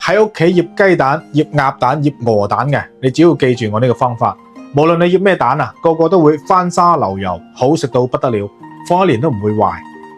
喺屋企醃雞蛋、醃鴨蛋、醃鵝蛋嘅，你只要記住我呢個方法，無論你醃咩蛋啊，個個都會翻沙流油，好食到不得了，放一年都唔會壞。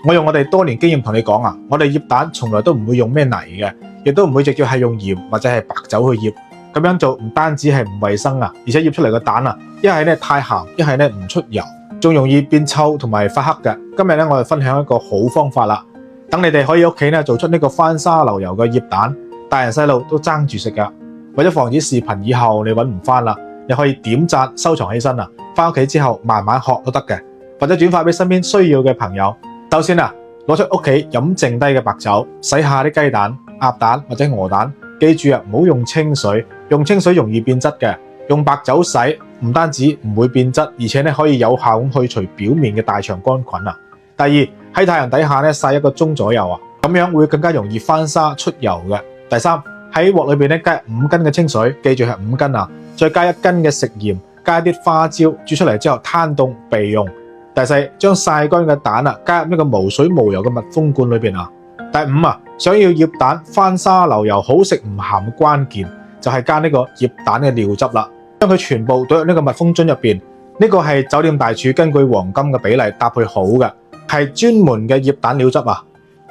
我用我哋多年經驗同你講啊，我哋醃蛋從來都唔會用咩泥嘅，亦都唔會直接係用鹽或者係白酒去醃。咁樣做唔單止係唔衛生啊，而且醃出嚟嘅蛋啊，一係咧太鹹，一係咧唔出油，仲容易變臭同埋發黑嘅。今日咧我哋分享一個好方法啦，等你哋可以屋企咧做出呢個翻沙流油嘅醃蛋，大人細路都爭住食噶。為咗防止視頻以後你揾唔翻啦，你可以點讚收藏起身啊，翻屋企之後慢慢學都得嘅，或者轉發俾身邊需要嘅朋友。首先啊，攞出屋企飲剩低嘅白酒，洗下啲雞蛋、鴨蛋或者鵝蛋。記住啊，唔好用清水，用清水容易變質嘅。用白酒洗，唔單止唔會變質，而且咧可以有效咁去除表面嘅大腸桿菌啊。第二，喺太陽底下咧曬1個鐘左右啊，咁樣會更加容易翻沙出油嘅。第三，喺鑊裏邊咧加5斤嘅清水，記住係5斤啊，再加1斤嘅食鹽，加啲花椒，煮出嚟之後攤凍備用。第四，將曬乾嘅蛋啊加入呢個無水無油嘅密封罐裏邊啊。第五啊，想要醃蛋翻沙流油好食唔鹹嘅關鍵就係加呢個醃蛋嘅料汁啦，將佢全部倒入呢個密封樽入邊。呢個係酒店大廚根據黃金嘅比例搭配好嘅，係專門嘅醃蛋料汁啊！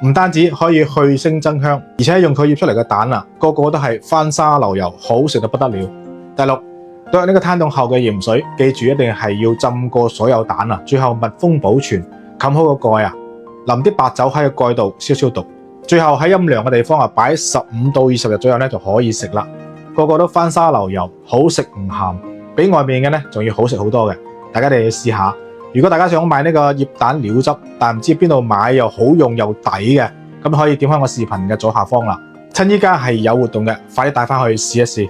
唔單止可以去腥增香，而且用佢醃出嚟嘅蛋啊，個個都係翻沙流油，好食到不得了。第六，倒入呢個攤凍後嘅鹽水，記住一定係要浸過所有蛋啊，最後密封保存，冚好個蓋啊，淋啲白酒喺個蓋度消毒。最後喺陰涼嘅地方啊，擺15到20日左右咧就可以食啦。個個都翻沙流油，好食唔鹹，比外面嘅咧仲要好食好多嘅。大家哋要試下。如果大家想買呢個醃蛋料汁，但唔知邊度買又好用又抵嘅，咁可以點開我視頻嘅左下方啦。趁依家係有活動嘅，快啲帶翻去試一試。